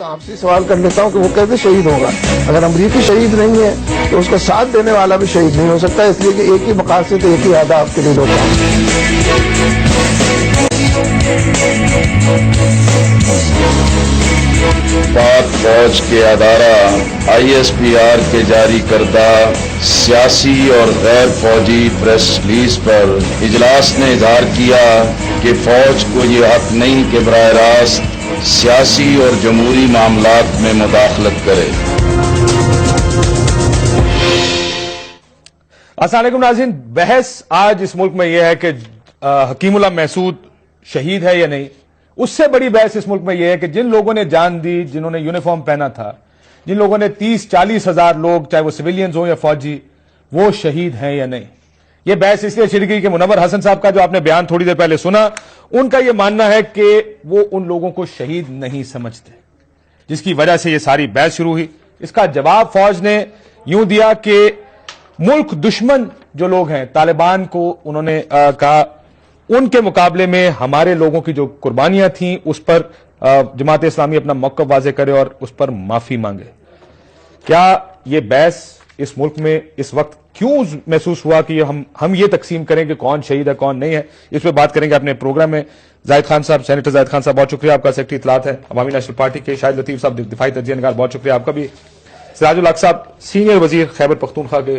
آپ سے سوال کر لیتا ہوں کہ وہ کیسے شہید ہوگا؟ اگر امریکی شہید نہیں ہے تو اس کا ساتھ دینے والا بھی شہید نہیں ہو سکتا، اس لیے کہ ایک ہی مقاصد ایک ہی اہداف کے لیے لوگ پاک فوج کے ادارہ ISPR کے جاری کردہ سیاسی اور غیر فوجی پریس ریلیز پر اجلاس نے اظہار کیا کہ فوج کو یہ حق نہیں کہ براہ راست سیاسی اور جمہوری معاملات میں مداخلت کرے۔ السلام علیکم ناظرین، بحث آج اس ملک میں یہ ہے کہ حکیم اللہ محسود شہید ہے یا نہیں۔ اس سے بڑی بحث اس ملک میں یہ ہے کہ جن لوگوں نے جان دی، جنہوں نے یونیفارم پہنا تھا، جن لوگوں نے 30-40 ہزار لوگ، چاہے وہ سویلینز ہوں یا فوجی، وہ شہید ہیں یا نہیں۔ یہ بحث اس لیے چھڑ گئی کہ منور حسن صاحب کا جو آپ نے بیان تھوڑی دیر پہلے سنا، ان کا یہ ماننا ہے کہ وہ ان لوگوں کو شہید نہیں سمجھتے، جس کی وجہ سے یہ ساری بحث شروع ہوئی۔ اس کا جواب فوج نے یوں دیا کہ ملک دشمن جو لوگ ہیں، طالبان کو انہوں نے کہا ان کے مقابلے میں ہمارے لوگوں کی جو قربانیاں تھیں اس پر جماعت اسلامی اپنا موقف واضح کرے اور اس پر معافی مانگے۔ کیا یہ بحث اس ملک میں اس وقت کیوں محسوس ہوا کہ ہم یہ تقسیم کریں کہ کون شہید ہے کون نہیں ہے؟ اس پہ بات کریں گے اپنے پروگرام میں۔ زاہد خان صاحب، سینیٹر زاہد خان صاحب، بہت شکریہ آپ کا، سیکرٹری اطلاعات ہے عوامی نیشنل پارٹی کے۔ شاہد لطیف صاحب، دفاعی تجزیہ نگار، بہت شکریہ آپ کا بھی۔ سراج الحق صاحب، سینئر وزیر خیبر پختونخوا کے،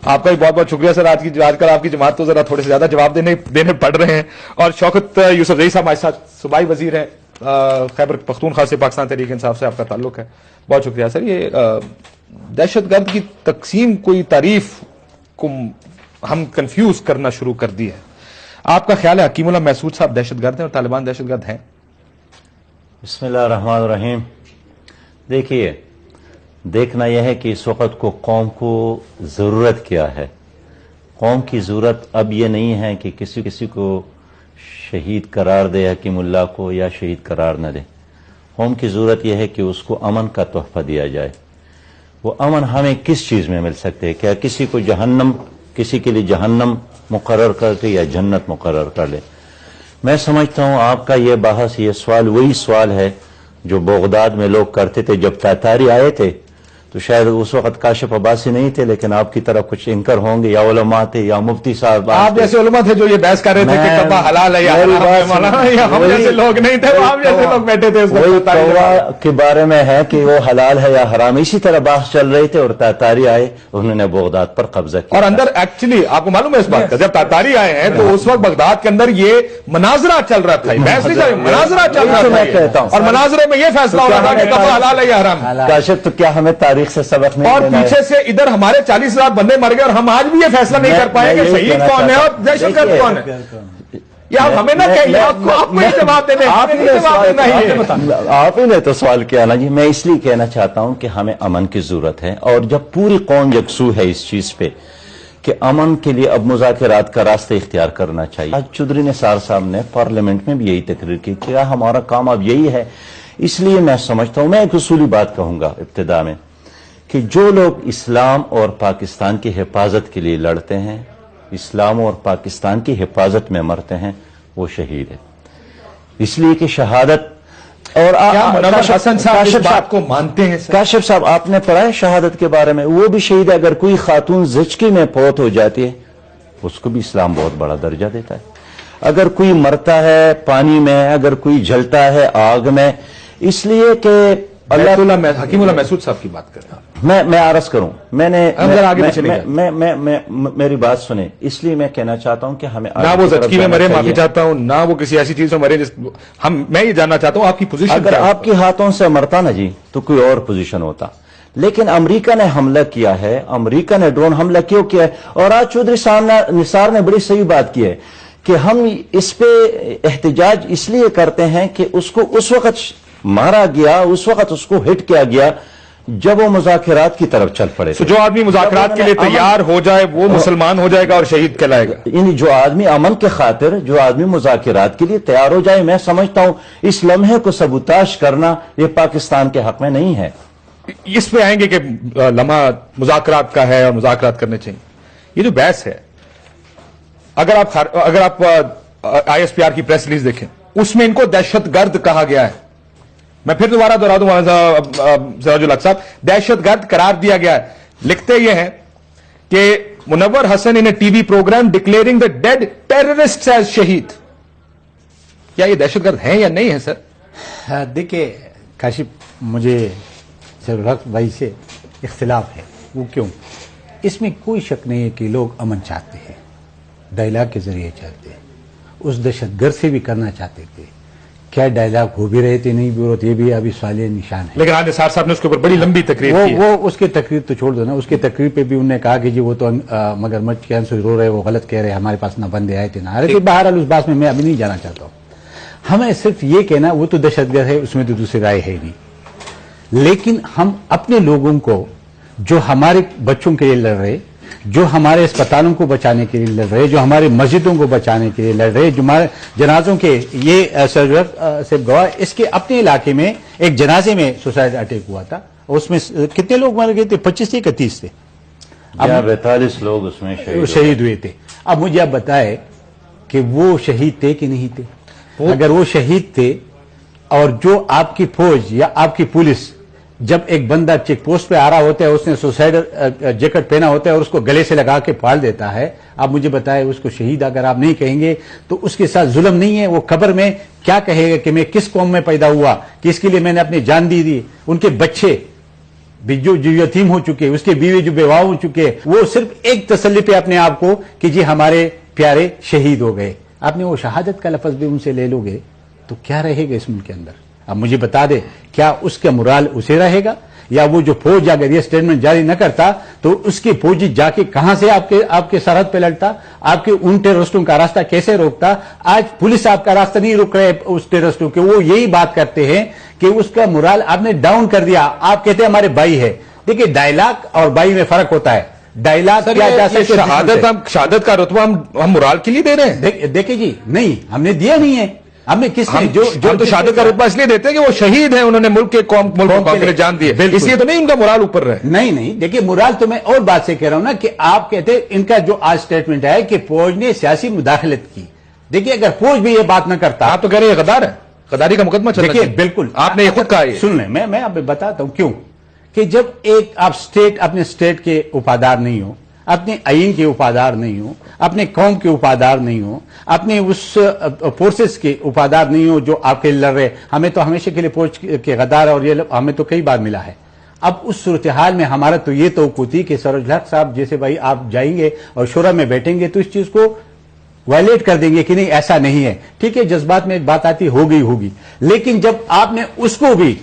آپ کا بھی بہت بہت شکریہ سر۔ آج کل آپ کی جماعت تو ذرا تھوڑے سے زیادہ جواب دینے پڑ رہے ہیں۔ اور شوکت یوسف زئی صاحب ہمارے ساتھ صوبائی وزیر ہیں خیبر پختونخوا سے، پاکستان تحریک انصاف سے آپ کا تعلق ہے، بہت شکریہ سر۔ یہ دہشت گرد کی تقسیم کوئی تعریف کو ہم کنفیوز کرنا شروع کر دی ہے۔ آپ کا خیال ہے حکیم اللہ محسود صاحب دہشت گرد ہیں اور طالبان دہشت گرد ہیں؟ بسم اللہ الرحمن الرحیم۔ دیکھیے، دیکھنا یہ ہے کہ اس وقت کو قوم کو ضرورت کیا ہے۔ قوم کی ضرورت اب یہ نہیں ہے کہ کسی کو شہید قرار دے حکیم اللہ کو یا شہید قرار نہ دے۔ قوم کی ضرورت یہ ہے کہ اس کو امن کا تحفہ دیا جائے۔ وہ امن ہمیں کس چیز میں مل سکتے ہیں؟ کیا کسی کے لیے جہنم مقرر کر کے یا جنت مقرر کر لے؟ میں سمجھتا ہوں آپ کا یہ بحث، یہ سوال وہی سوال ہے جو بغداد میں لوگ کرتے تھے جب تاتاری آئے تھے، تو شاید اس وقت کاشف عباسی نہیں تھے، لیکن آپ کی طرف کچھ انکر ہوں گے، یا علماء تھے یا مفتی صاحب۔ آپ جیسے علماء تھے جو یہ بحث کر رہے تھے کہ کعبہ حلال ہے یا حرام ہے مولانا، یا ہم جیسے لوگ نہیں تھے، وہ آپ جیسے لوگ بیٹھے تھے اس وہی وقت کعبہ کے بارے میں ہے کہ وہ حلال ہے یا حرام، اسی طرح بحث چل رہی تھے، اور تاتاری آئے، انہوں نے بغداد پر قبضہ کیا۔ اور اندر ایکچولی آپ کو معلوم ہے اس بات کا، جب تاتاری آئے ہیں تو اس وقت بغداد کے اندر یہ مناظرہ چل رہا تھا، بحث نہیں چل رہی، مناظرہ چل رہا تھا، اور مناظرے میں یہ فیصلہ ہو رہا تھا کہ کعبہ حلال ہے یا حرام ہے۔ کاشف، تو کیا ہمیں تاریخ سے سبق نہیں؟ اور پیچھے سے ادھر ہمارے 40,000 بندے مر گئے اور ہم آج بھی یہ فیصلہ نہیں کر پائے کہ شہید کون ہے اور دہشت گرد کون ہے۔ یا ہمیں نہ کہیے، آپ کو یہ جواب دینے، آپ ہی نے تو سوال کیا نا جی۔ میں اس لیے کہنا چاہتا ہوں کہ ہمیں امن کی ضرورت ہے، اور جب پوری قوم یکسو ہے اس چیز پہ کہ امن کے لیے اب مذاکرات کا راستہ اختیار کرنا چاہیے۔ آج چودھری نثار صاحب نے پارلیمنٹ میں بھی یہی تقریر کی کہ ہمارا کام اب یہی ہے۔ اس لیے میں سمجھتا ہوں، میں ایک اصولی بات کہوں گا ابتدا میں، کہ جو لوگ اسلام اور پاکستان کی حفاظت کے لیے لڑتے ہیں، اسلام اور پاکستان کی حفاظت میں مرتے ہیں، وہ شہید ہے۔ اس لیے کہ شہادت، اور حسن صاحب اس بات کو مانتے ہیں؟ کاشف صاحب، آپ نے پڑھا ہے شہادت کے بارے میں؟ وہ بھی شہید ہے۔ اگر کوئی خاتون زچگی میں فوت ہو جاتی ہے، اس کو بھی اسلام بہت بڑا درجہ دیتا ہے۔ اگر کوئی مرتا ہے پانی میں، اگر کوئی جلتا ہے آگ میں، اس لیے کہ حکیم اللہ محسود صاحب کی بات کر رہا ہوں میں عرض کروں، میری بات سنیں، اس لیے میں کہنا چاہتا ہوں کہ ہمیں نہ وہ زچگی میں مرے، معافی چاہتا ہوں، نہ وہ کسی ایسی چیز میں مرے میں یہ جاننا چاہتا ہوں آپ کی پوزیشن۔ اگر آپ کے ہاتھوں سے مرتا نا جی تو کوئی اور پوزیشن ہوتا، لیکن امریکہ نے حملہ کیا ہے، امریکہ نے ڈرون حملہ کیوں کیا ہے؟ اور آج چودھری نثار نے بڑی صحیح بات کی ہے کہ ہم اس پہ احتجاج اس لیے کرتے ہیں کہ اس کو اس وقت مارا گیا، اس وقت اس کو ہٹ کیا گیا جب وہ مذاکرات کی طرف چل پڑے۔ جو آدمی مذاکرات کے لیے تیار ہو جائے وہ مسلمان ہو جائے گا اور شہید کہلائے گا۔ یعنی جو آدمی امن کے خاطر، جو آدمی مذاکرات کے لیے تیار ہو جائے، میں سمجھتا ہوں اس لمحے کو سبوتاش کرنا یہ پاکستان کے حق میں نہیں ہے۔ اس پہ آئیں گے کہ لمحہ مذاکرات کا ہے اور مذاکرات کرنے چاہیے۔ یہ جو بحث ہے، اگر آپ ISPR کی پریس ریلیز دیکھیں، اس میں ان کو دہشت گرد کہا گیا ہے۔ میں پھر دوبارہ دہرا دوں سراج الحق صاحب، دہشت گرد قرار دیا گیا ہے. لکھتے یہ ہیں کہ Munawar Hasan in a TV programme declaring the dead terrorist as shaheed. کیا یہ دہشت گرد ہیں یا نہیں ہے سر؟ دیکھیے کاشف، مجھے سراج الحق بھائی سے اختلاف ہے. وہ کیوں؟ اس میں کوئی شک نہیں ہے کہ لوگ امن چاہتے ہیں، ڈائلاگ کے ذریعے چاہتے ہیں. اس دہشت گرد سے بھی کرنا چاہتے تھے. کیا ڈائلاگ ہو بھی رہے تھے نہیں بھی رہے، یہ بھی ابھی سوالیہ نشان ہے. لیکن آج نثار صاحب نے اس کے اوپر بڑی لمبی تقریر کی ہے. وہ اس کی تقریر تو چھوڑ دو نا. اس کی تقریر پہ بھی انہوں نے کہا کہ جی وہ تو مگر مچ کے سے رو رہے، وہ غلط کہہ رہے، ہمارے پاس نہ بندے آئے تھے نہ آ رہے تھے. بہرحال اس بات میں ابھی نہیں جانا چاہتا ہوں. ہمیں صرف یہ کہنا وہ تو دہشت گرد ہے، اس میں تو دوسری رائے ہے نہیں. لیکن ہم اپنے لوگوں کو جو ہمارے بچوں کے لیے لڑ رہے، جو ہمارے اسپتالوں کو بچانے کے لیے لڑ رہے، جو ہمارے مسجدوں کو بچانے کے لیے لڑ رہے، جو ہمارے جنازوں کے یہ سے گواہ، اس کے اپنے علاقے میں ایک جنازے میں سوسائڈ اٹیک ہوا تھا. اس میں کتنے لوگ مر گئے تھے؟ 25 تھے کہ 30 تھے؟ 42 لوگ اس میں شہید ہوئے تھے. اب مجھے آپ بتائے کہ وہ شہید تھے کہ نہیں تھے؟ اگر وہ شہید تھے اور جو آپ کی فوج یا آپ کی پولیس جب ایک بندہ چیک پوسٹ پہ آ رہا ہوتا ہے، اس نے سوسائڈ جیکٹ پہنا ہوتا ہے اور اس کو گلے سے لگا کے پھاڑ دیتا ہے، آپ مجھے بتائیں اس کو شہید اگر آپ نہیں کہیں گے تو اس کے ساتھ ظلم نہیں ہے؟ وہ قبر میں کیا کہے گا کہ میں کس قوم میں پیدا ہوا، کس کے لیے میں نے اپنی جان دی. ان کے بچے جو یتیم ہو چکے، اس کے بیوی جو بیواہ ہو چکے، وہ صرف ایک تسلی پہ اپنے آپ کو کہ جی ہمارے پیارے شہید ہو گئے. آپ نے وہ شہادت کا لفظ بھی ان سے لے لو گے تو کیا رہے گا اس ملک کے اندر؟ اب مجھے بتا دے، کیا اس کا مرال اسے رہے گا؟ یا وہ جو فوج اگر یہ سٹیٹمنٹ جاری نہ کرتا تو اس کی فوجی جا کے کہاں سے آپ کے سرحد پہ لڑتا؟ آپ کے ان ٹیررسٹوں کا راستہ کیسے روکتا؟ آج پولیس آپ کا راستہ نہیں روک رہے اس ٹیررسٹوں کے. وہ یہی بات کرتے ہیں کہ اس کا مرال آپ نے ڈاؤن کر دیا. آپ کہتے ہیں ہمارے بھائی ہے. دیکھیے ڈائلاگ اور بھائی میں فرق ہوتا ہے. ڈائلاگ کیا جا سکتا، شہادت کا رتبہ ہم مرال کے لیے دے رہے ہیں. دیکھیں جی، نہیں ہم نے دیا نہیں ہے. ہم نے کس نے جو تو شہادت کا رتبہ اس لیے دیتے ہیں کہ وہ شہید ہیں، انہوں نے ملک کے لیے جان دی ہے، اس لیے تو نہیں ان کا مرال اوپر رہے. نہیں دیکھیے مرال تو میں اور بات سے کہہ رہا ہوں نا کہ آپ کہتے ہیں ان کا جو آج سٹیٹمنٹ ہے کہ فوج نے سیاسی مداخلت کی. دیکھیے اگر فوج بھی یہ بات نہ کرتا، آپ تو کہہ رہے ہیں غدار ہے، غداری کا مقدمہ چل رہا ہے. بالکل آپ نے یہ خود کہا. سن لیں، میں آپ بتاتا ہوں کیوں. کہ جب ایک آپ اپنے اسٹیٹ کے وفادار نہیں ہو، اپنے آئین کے وفادار نہیں ہو، اپنے قوم کے وفادار نہیں ہو، اپنے اس فورسز کے وفادار نہیں ہو جو آپ کے لڑ رہے. ہمیں تو ہمیشہ کے لیے فوج کے غدار اور یہ ہمیں تو کئی بار ملا ہے. اب اس صورتحال میں ہمارا تو یہ توقع تھی کہ سراج الحق صاحب جیسے بھائی آپ جائیں گے اور شورا میں بیٹھیں گے تو اس چیز کو وائلیٹ کر دیں گے کہ نہیں ایسا نہیں ہے. ٹھیک ہے، جذبات میں بات آتی ہوگی، لیکن جب آپ نے اس کو بھی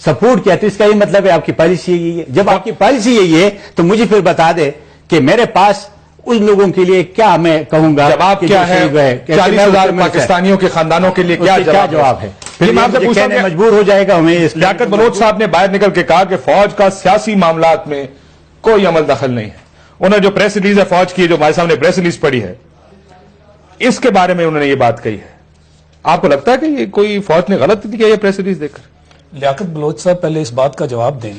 سپورٹ کیا تو اس کا یہ مطلب ہے آپ کی پالیسی یہی ہے. جب آپ کی پالیسی یہی ہے تو مجھے پھر بتا دے کہ میرے پاس ان لوگوں کے لیے کیا میں کہوں گا. جواب کیا ہے 40,000 پاکستانیوں کے خاندانوں کے لیے کیا جواب ہے؟ پھر میں آپ سے پوچھتا ہوں، مجبور ہو جائے گا ہمیں. لیاقت بلوچ صاحب نے باہر نکل کے کہا کہ فوج کا سیاسی معاملات میں کوئی عمل دخل نہیں ہے. انہوں نے جو پریس ریلیز ہے فوج کی، جو ہمارے سامنے پریس ریلیز پڑھی ہے، اس کے بارے میں انہوں نے یہ بات کہی ہے. آپ کو لگتا ہے کہ یہ کوئی فوج نے غلط کیا یہ پریس ریلیز دے کر؟ لیاقت بلوچ صاحب پہلے اس بات کا جواب دیں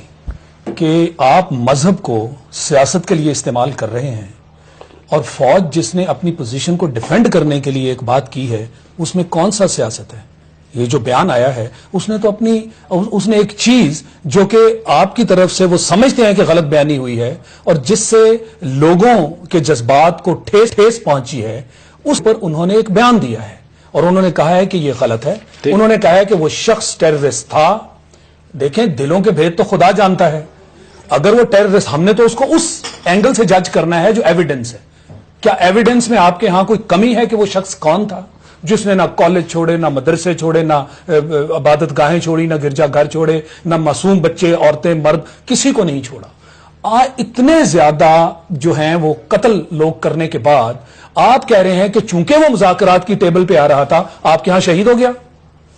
کہ آپ مذہب کو سیاست کے لیے استعمال کر رہے ہیں، اور فوج جس نے اپنی پوزیشن کو ڈیفینڈ کرنے کے لیے ایک بات کی ہے، اس میں کون سا سیاست ہے؟ یہ جو بیان آیا ہے اس نے تو اس نے ایک چیز جو کہ آپ کی طرف سے وہ سمجھتے ہیں کہ غلط بیانی ہوئی ہے اور جس سے لوگوں کے جذبات کو ٹھیس پہنچی ہے، اس پر انہوں نے ایک بیان دیا ہے اور انہوں نے کہا ہے کہ یہ غلط ہے. انہوں نے کہا ہے کہ وہ شخص ٹیررسٹ تھا. دیکھیں دلوں کے بھید تو خدا جانتا ہے. اگر وہ ٹیررسٹ، ہم نے تو اس کو اس اینگل سے جج کرنا ہے جو ایویڈنس ہے. کیا ایویڈنس میں آپ کے ہاں کوئی کمی ہے کہ وہ شخص کون تھا جس نے نہ کالج چھوڑے، نہ مدرسے چھوڑے، نہ عبادت گاہیں چھوڑی، نہ گرجا گھر چھوڑے، نہ معصوم بچے، عورتیں، مرد، کسی کو نہیں چھوڑا. اتنے زیادہ جو ہیں وہ قتل لوگ کرنے کے بعد آپ کہہ رہے ہیں کہ چونکہ وہ مذاکرات کی ٹیبل پہ آ رہا تھا آپ کے ہاں شہید ہو گیا.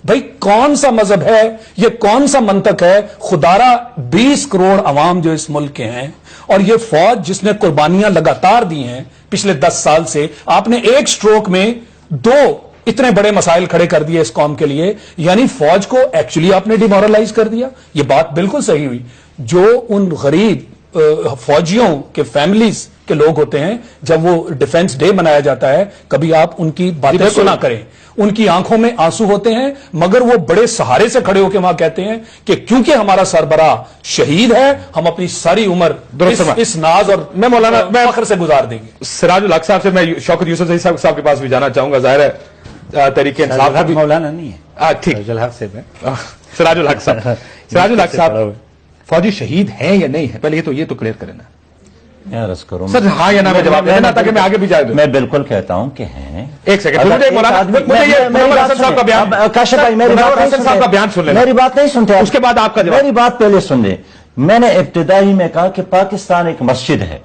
بھائی کون سا مذہب ہے یہ؟ کون سا منطق ہے؟ خدارہ 20 کروڑ عوام جو اس ملک کے ہیں اور یہ فوج جس نے قربانیاں لگاتار دی ہیں پچھلے 10 سال سے، آپ نے ایک سٹروک میں 2 اتنے بڑے مسائل کھڑے کر دیے اس قوم کے لیے. یعنی فوج کو ایکچولی آپ نے ڈیمورلائز کر دیا. یہ بات بالکل صحیح ہوئی. جو ان غریب فوجیوں کے فیملیز کے لوگ ہوتے ہیں، جب وہ ڈیفنس ڈے منایا جاتا ہے کبھی آپ ان کی باتیں سنا کریں، ان کی آنکھوں میں آنسو ہوتے ہیں، مگر وہ بڑے سہارے سے کھڑے ہو کے وہاں کہتے ہیں کہ کیونکہ ہمارا سربراہ شہید ہے ہم اپنی ساری عمر اس ناز اور میں مولانا میں فخر سے گزار دیں گے۔ سراج الحق صاحب سے میں شوکت یوسف صاحب کے پاس بھی جانا چاہوں گا، ظاہر ہے تحریک انصاف کا بھی مولانا نہیں ہے، ٹھیک سراج الحق سے میں سراج الحق صاحب، سراج الحق صاحب فوجی شہید ہیں یا نہیں ہے، پہلے یہ تو کلیئر کریں نا عرض کروں سر، ہاں یا نا میں جواب دینا تاکہ میں آگے بھی جا دوں۔ میں بالکل کہتا ہوں کہ ہیں۔ ایک سیکنڈ مجھے یہ منور حسن صاحب کا بیان، کاشف بھائی منور حسن صاحب کا بیان سن لینا، میری بات نہیں سنتے، اس کے بعد آپ کا جواب۔ میری بات پہلے سن لیں۔ میں نے ابتدائی میں کہا کہ پاکستان ایک مسجد ہے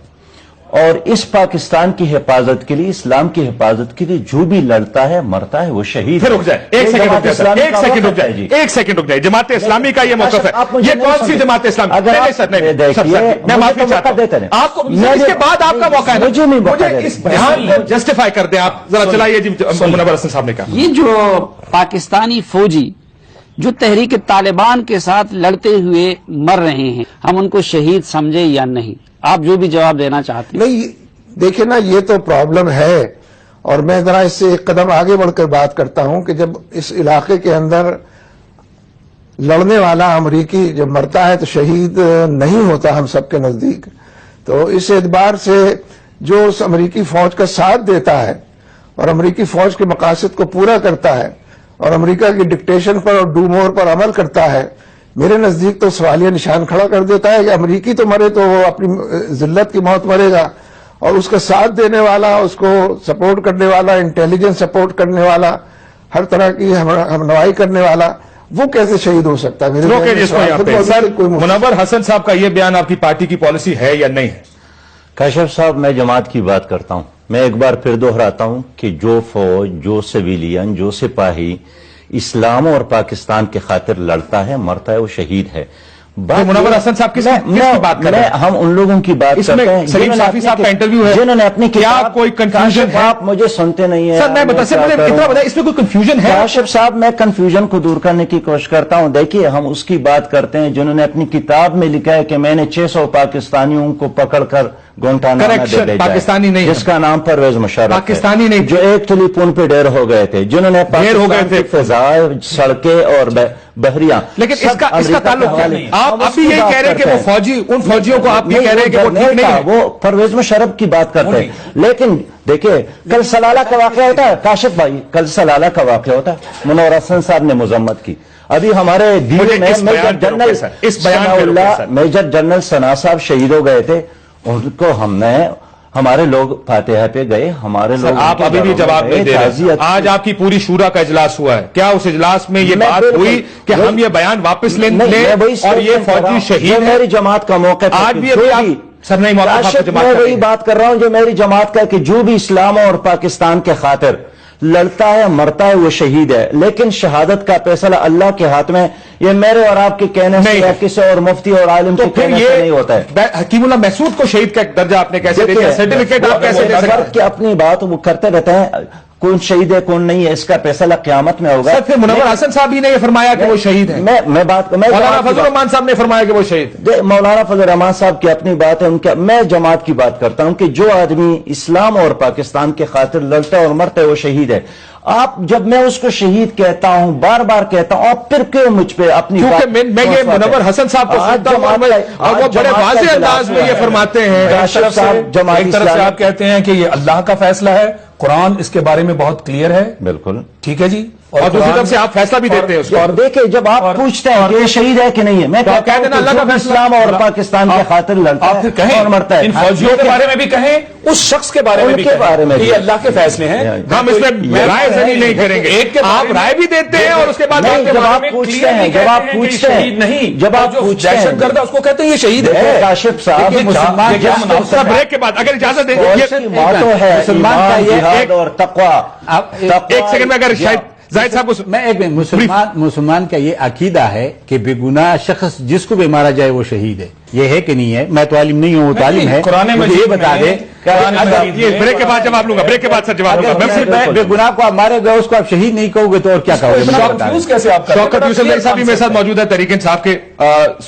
اور اس پاکستان کی حفاظت کے لیے، اسلام کی حفاظت کے لیے جو بھی لڑتا ہے مرتا ہے وہ شہید پھر رک جائے، ایک سیکنڈ رک جائے، ایک سیکنڈ رک جائے، ایک سیکنڈ رک جائے۔ جماعت اسلامی کا یہ موقف ہے، یہ کون سی جماعت اسلامی؟ نہیں سر، نہیں، میں معافی چاہتا ہوں، آپ کو اس کے بعد آپ کا موقع ہے، مجھے اس بیان کو جسٹیفائی کر دیں آپ ذرا، چلائیے جی منور حسن صاحب نے کہا۔ یہ جو پاکستانی فوجی جو تحریک طالبان کے ساتھ لڑتے ہوئے مر رہے ہیں، ہم ان کو شہید سمجھے یا نہیں؟ آپ جو بھی جواب دینا چاہتے ہیں۔ نہیں دیکھیں نا، یہ تو پرابلم ہے، اور میں ذرا اس سے ایک قدم آگے بڑھ کر بات کرتا ہوں کہ جب اس علاقے کے اندر لڑنے والا امریکی جب مرتا ہے تو شہید نہیں ہوتا ہم سب کے نزدیک، تو اس اعتبار سے جو اس امریکی فوج کا ساتھ دیتا ہے اور امریکی فوج کے مقاصد کو پورا کرتا ہے اور امریکہ کی ڈکٹیشن پر اور ڈو مور پر عمل کرتا ہے، میرے نزدیک تو سوالیہ نشان کھڑا کر دیتا ہے کہ امریکی تو مرے تو وہ اپنی ذلت کی موت مرے گا، اور اس کا ساتھ دینے والا، اس کو سپورٹ کرنے والا، انٹیلیجنس سپورٹ کرنے والا، ہر طرح کی ہمنوائی کرنے والا، وہ کیسے شہید ہو سکتا ہے؟ میرے روکے جس کو یہاں پہ سر، کوئی منور حسن صاحب کا یہ بیان آپ کی پارٹی کی پالیسی ہے یا نہیں ہے؟ کاشف صاحب، میں جماعت کی بات کرتا ہوں، میں ایک بار پھر دہراتا ہوں کہ جو فوج، جو سویلین، جو سپاہی اسلام اور پاکستان کے خاطر لڑتا ہے مرتا ہے وہ شہید ہے۔ منور حسن صاحب کس کی بات کر رہے ہیں؟ ہم ان لوگوں کی بات اس میں کرتے ہیں سلیم صافی صاحب کا انٹرویو ہے، جنہوں نے اپنی کیا کوئی کنفیوژن ہے؟ آپ مجھے سنتے نہیں ہیں سر میں اتنا بتائیں، اس میں کوئی کنفیوژن ہے؟ کاشف صاحب، میں کنفیوژن کو دور کرنے کی کوشش کرتا ہوں۔ دیکھیے، ہم اس کی بات کرتے ہیں جنہوں نے اپنی کتاب میں لکھا ہے کہ میں نے 600 پاکستانیوں کو پکڑ کر گوانتانامو میں دے بھیجا، پاکستانی نہیں، جس کا نام پرویز مشرف ہے، پاکستانی نہیں، جو ایک ٹلی پون پہ ڈیر ہو گئے تھے، جنہوں نے پاکستان کی فضائیں، سڑکیں اور بحریاں، لیکن اس کا تعلق کیا نہیں؟ آپ ابھی یہی کہہ رہے ہیں کہ وہ فوجی، ان فوجیوں کو آپ یہ کہہ رہے ہیں کہ وہ ٹھیک نہیں ہے، وہ پرویز مشرف کی بات کرتے ہیں۔ لیکن دیکھیں، کل سلالہ کا واقعہ ہوتا ہے کاشف بھائی، کل سلالہ کا واقعہ ہوتا ہے، منور حسن صاحب نے مذمت کی۔ ابھی ہمارے دین میں میجر جنرل ثنا صاحب شہید ہو گئے تھے، ان کو ہم نے، ہمارے لوگ فاتحہ پہ گئے، ہمارے لوگ، آپ ابھی بھی جواب نہیں دے رہے۔ آج آپ کی پوری شورا کا اجلاس ہوا ہے، کیا اس اجلاس میں یہ بات ہوئی کہ ہم یہ بیان واپس لیں اور یہ فوجی شہید ہے؟ میری جماعت کا موقع آج بھی سر نہیں، میں وہی بات کر رہا ہوں جو میری جماعت کا، کہ جو بھی اسلام اور پاکستان کے خاطر لڑتا ہے مرتا ہے وہ شہید ہے، لیکن شہادت کا فیصلہ اللہ کے ہاتھ میں، یہ میرے اور آپ کے کہنے سے یا کسی اور مفتی اور عالم کے کہنے سے نہیں ہوتا ہے۔ حکیم اللہ محسود کو شہید کا درجہ آپ نے کیسے دے دیا؟ سرٹیفکیٹ آپ کیسے دے سکتے ہیں؟ کہ اپنی بات وہ کرتے رہتے ہیں، کون شہید ہے کون نہیں ہے، اس کا فیصلہ قیامت میں ہوگا۔ سر پھر منور حسن صاحب ہی نے یہ فرمایا کہ وہ شہید ہے، مولانا فضل الرحمان صاحب نے فرمایا کہ وہ شہید ہے۔ مولانا فضل الرحمان صاحب کی اپنی بات ہے، ان کا، میں جماعت کی بات کرتا ہوں کہ جو آدمی اسلام اور پاکستان کے خاطر لڑتا ہے اور مرتا ہے وہ شہید ہے۔ آپ، جب میں اس کو شہید کہتا ہوں، بار بار کہتا ہوں، آپ پھر کیوں مجھ پہ اپنی بات؟ کیونکہ میں یہ منور حسن صاحب کو سنتا ہوں اور وہ بڑے واضح انداز میں یہ فرماتے ہیں۔ ایک طرف سے آپ کہتے ہیں کہ یہ اللہ کا فیصلہ ہے، قرآن اس کے بارے میں بہت کلیئر ہے، بالکل ٹھیک ہے جی، اور دوسری طرف سے آپ فیصلہ بھی دیتے ہیں اس کو۔ اور دیکھیں، جب آپ پوچھتے ہیں کہ یہ شہید ہے کہ نہیں ہے، میں کہتا ہوں کہ اللہ کا اسلام اور پاکستان کے خاطر لڑتا آپ پھر کہیں اور مرتا ہے، ان فوجیوں کے بارے میں بھی کہیں، اس شخص کے بارے میں بھی کہیں کہ یہ اللہ کے فیصلے ہیں، ہم اس میں رائے زنی نہیں کریں گے۔ آپ رائے بھی دیتے ہیں اور اس کے بعد جب آپ پوچھتے ہیں، جب آپ پوچھتے ہیں، نہیں، جب آپ پوچھتے ہیں، دہشت گرد اس کو کہتے ہیں یہ شہید ہے۔ کاشف صاحب، بریک کے بعد اگر اجازت دیں، باتوں ہے مسلمان کا جہاد اور تقوی۔ ایک سیکنڈ میں اگر شاید زاہد صاحب کو میں ایک مسلمان کا یہ عقیدہ ہے کہ بے گناہ شخص جس کو بھی مارا جائے وہ شہید ہے، یہ ہے کہ نہیں ہے؟ میں تو عالم نہیں ہوں، وہ تعلیم ہے، مجھے یہ بتا دے، بریک کے بعد جواب لوں گا، بریک کے بعد سر جواب لوں گا۔ بے گناہ کو آپ مارے گئے، اس کو آپ شہید نہیں کہو گے تو اور کیا کہو گے؟ شوکت یوسف صاحب بھی میرے ساتھ موجود ہے، تحریک انصاف کے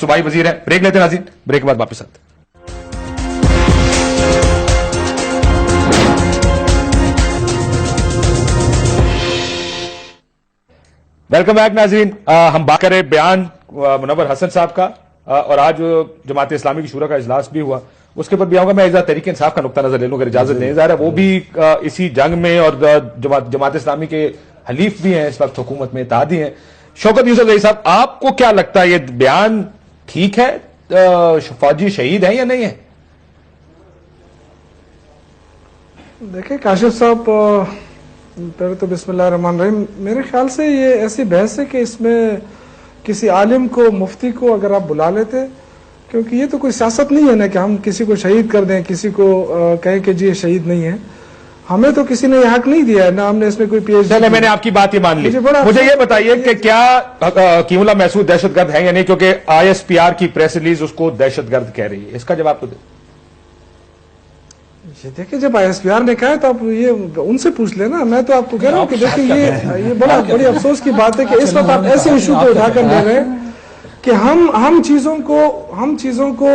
صوبائی وزیر ہیں۔ بریک لیتے ہیں ناظرین، بریک کے بعد واپس آتے ہیں۔ ویلکم بیک ناظرین. ہم بات کریں بیان منور حسن صاحب کا اور آج جماعت اسلامی کی شورا کا اجلاس بھی ہوا, اس کے اوپر بھی آؤں گا. میں ایک تحریک انصاف کا نقطہ نظر لے لوں اگر اجازت دیں. ظاہر ہے وہ بھی اسی جنگ میں اور جماعت اسلامی کے حلیف بھی ہیں, اس وقت حکومت میں اتحادی ہیں. شوکت یوسف زئی صاحب, آپ کو کیا لگتا ہے یہ بیان ٹھیک ہے, فوجی شہید ہیں یا نہیں ہے؟ دیکھیں کاشف صاحب, پہلے تو بسم اللہ الرحمن الرحیم. میرے خیال سے یہ ایسی بحث ہے کہ اس میں کسی عالم کو, مفتی کو اگر آپ بلا لیتے, کیونکہ یہ تو کوئی سیاست نہیں ہے نا کہ ہم کسی کو شہید کر دیں, کسی کو کہیں کہ جی یہ شہید نہیں ہے. ہمیں تو کسی نے یہ حق نہیں دیا ہے, نہ ہم نے اس میں کوئی PhD. چلے میں نے آپ کی بات یہ مان لی. مجھے یہ بتائیے کہ کیا حکیم اللہ محسود دہشت گرد ہے یا نہیں, کیونکہ ISPR کی پریس ریلیز اس کو دہشت گرد کہہ رہی ہے. اس کا جواب تو دیں. یہ دیکھیں جب ISPR نے کہا ہے تو آپ یہ ان سے پوچھ لینا. میں تو آپ کو کہہ رہا ہوں کہ دیکھیں یہ بڑی افسوس کی بات ہے کہ اس وقت آپ ایسے ایشو کو اٹھا کر لے رہے ہیں کہ ہم چیزوں کو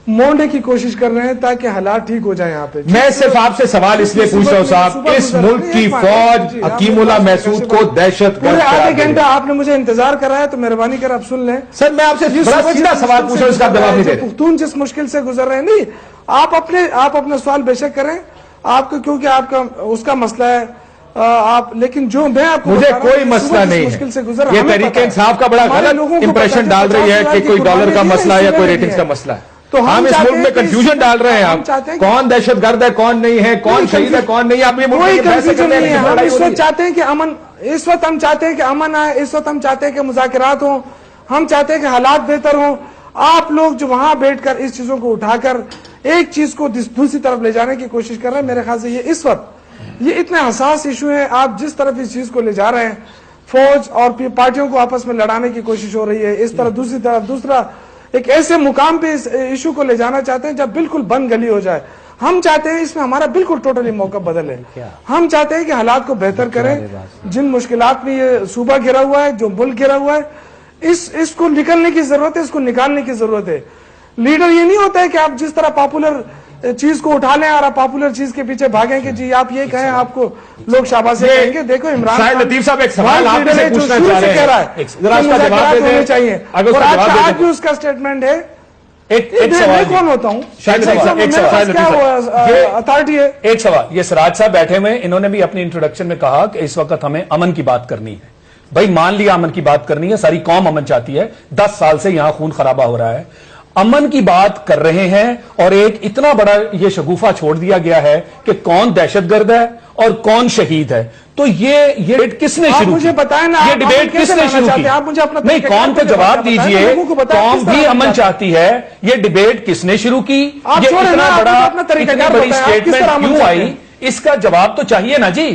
مونڈنے کی کوشش کر رہے ہیں تاکہ حالات ٹھیک ہو جائیں. یہاں پہ میں صرف آپ سے سوال اس لیے پوچھ رہا ہوں صاحب, اس ملک کی فوج حکیم اللہ محسود کو دہشت گرد آدھے گھنٹہ آپ نے مجھے انتظار کرایا تو مہربانی کر آپ سن لیں. سر میں آپ سے سیدھا سوال پوچھ رہا ہوں, اس کا جواب نہیں دے رہے. پختون جس مشکل سے گزر رہے ہیں, نہیں آپ اپنا سوال بے شک کریں, آپ کو کیونکہ آپ کا اس کا مسئلہ ہے آپ, لیکن جو میں آپ کو مجھے کوئی مسئلہ نہیں ہے. یہ تحریک انصاف کا بڑا غلط امپریشن ڈال رہی ہے کہ کوئی ڈالر کا مسئلہ ہے یا کوئی ریٹنگز کا مسئلہ ہے. تو ہم اس ملک میں کنفیوژن ڈال رہے ہیں. آپ کون دہشت گرد ہے, کون نہیں ہے, کون شہید ہے, کون نہیں ہے, آپ یہ کوئی کنفیوژن نہیں ہے. ہم اس وقت چاہتے ہیں کہ امن, اس وقت ہم چاہتے ہیں کہ امن آئے, اس وقت ہم چاہتے ہیں کہ مذاکرات ہوں, ہم چاہتے ہیں کہ حالات بہتر ہوں. آپ لوگ جو وہاں بیٹھ کر اس چیزوں کو اٹھا کر ایک چیز کو دوسری طرف لے جانے کی کوشش کر رہے ہیں, میرے خیال سے یہ اس وقت یہ اتنے حساس ایشو ہے. آپ جس طرف اس چیز کو لے جا رہے ہیں, فوج اور پارٹیوں کو آپس میں لڑانے کی کوشش ہو رہی ہے, اس طرح دوسری طرف دوسرا ایک ایسے مقام پہ اس ایشو کو لے جانا چاہتے ہیں جب بالکل بند گلی ہو جائے. ہم چاہتے ہیں اس میں ہمارا بالکل ٹوٹلی موقع بدل ہے. ہم چاہتے ہیں کہ حالات کو بہتر کریں. جن مشکلات میں یہ صوبہ گھرا ہوا ہے, جو ملک گھرا ہوا ہے, اس کو نکلنے کی ضرورت ہے, اس کو نکالنے کی ضرورت ہے. لیڈر یہ نہیں ہوتا ہے کہ آپ جس طرح پاپولر چیز کو اٹھا لیں اور آپ پاپولر چیز کے پیچھے بھاگیں کہ جی آپ یہ کہیں, آپ کو لوگ شاباشی کہیں گے. دیکھو عمران شاہد لطیف صاحب ایک سوال آپ سے پوچھنا چاہ رہے ہیں, ذرا اس کا جواب دے دیں. چاہیے اگر اس کا جواب دے آج دیں. بھی اس کا اسٹیٹمنٹ ہے. میں کون ہوتا ہوں, اتھارٹی ہے. ایک سوال, یہ سراج صاحب بیٹھے ہوئے, انہوں نے بھی اپنی انٹروڈکشن میں کہا کہ اس وقت ہمیں امن کی بات کرنی ہے. بھائی مان لیا امن کی بات کرنی ہے, ساری قوم امن چاہتی ہے, 10 سال سے یہاں خون خرابہ ہو رہا ہے, امن کی بات کر رہے ہیں, اور ایک اتنا بڑا یہ شگوفہ چھوڑ دیا گیا ہے کہ کون دہشت گرد ہے اور کون شہید ہے. تو یہ ڈیبیٹ کس نے شروع مجھے بتائیں نا, یہ ڈیبیٹ کس نے شروع کی؟ آپ مجھے اپنا نہیں, قوم کو جواب دیجئے, قوم بھی امن چاہتی ہے, یہ ڈیبیٹ کس نے شروع کی, یہ اتنا بڑی اسٹیٹمنٹ کیوں آئی, اس کا جواب تو چاہیے نا جی.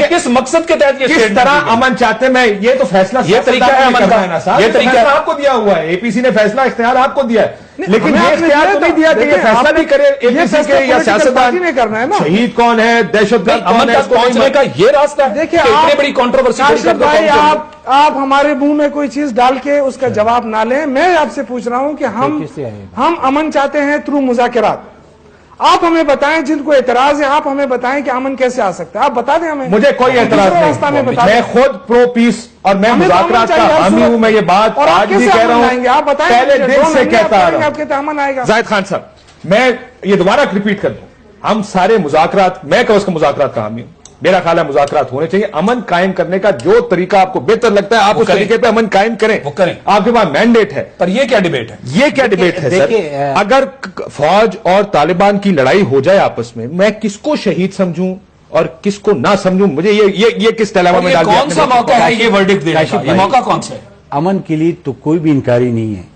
کس مقصد کے تحت یہ کس طرح امن چاہتے ہیں, میں یہ تو فیصلہ یہ طریقہ ہے امن کا, یہ طریقہ آپ کو دیا ہوا ہے, APC نے فیصلہ اختیار آپ کو دیا ہے, لیکن یہ اختیار تو نہیں دیا کہ یہ فیصلہ نہیں کرے APC کے یا سیاستدان شہید کون ہے, دہشت گرد امن تک پہنچنے کا یہ راستہ ہے. دیکھیں اتنی بڑی کنٹروورسی بھائی, آپ ہمارے منہ میں کوئی چیز ڈال کے اس کا جواب نہ لیں. میں آپ سے پوچھ رہا ہوں کہ ہم امن چاہتے ہیں تھرو مذاکرات. آپ ہمیں بتائیں, جن کو اعتراض ہے آپ ہمیں بتائیں کہ امن کیسے آ سکتا ہے, آپ بتا دیں ہمیں. مجھے کوئی اعتراض نہیں, میں خود پرو پیس اور میں مذاکرات کا حامی ہوں. میں یہ بات آج بھی کہہ رہا ہوں, پہلے دن سے کہتا آ رہا ہوں. زاہد خان صاحب, میں یہ دوبارہ ریپیٹ کر دوں, ہم سارے مذاکرات, میں کہ اس کا مذاکرات کا حامی ہوں. میرا خیال ہے مذاکرات ہونے چاہیے. امن قائم کرنے کا جو طریقہ آپ کو بہتر لگتا ہے آپ اس طریقے پہ امن قائم کریں, آپ کے پاس مینڈیٹ ہے. پر یہ کیا ڈیبیٹ ہے, یہ کیا ڈیبیٹ ہے سر؟ اگر فوج اور طالبان کی لڑائی ہو جائے آپس میں کس کو شہید سمجھوں اور کس کو نہ سمجھوں, مجھے یہ کس ڈائلاما میں ڈال دیا. کون سا موقع ہے یہ ورڈکٹ دینے کا, یہ موقع کون سا ہے؟ امن کے لیے تو کوئی بھی انکاری نہیں ہے,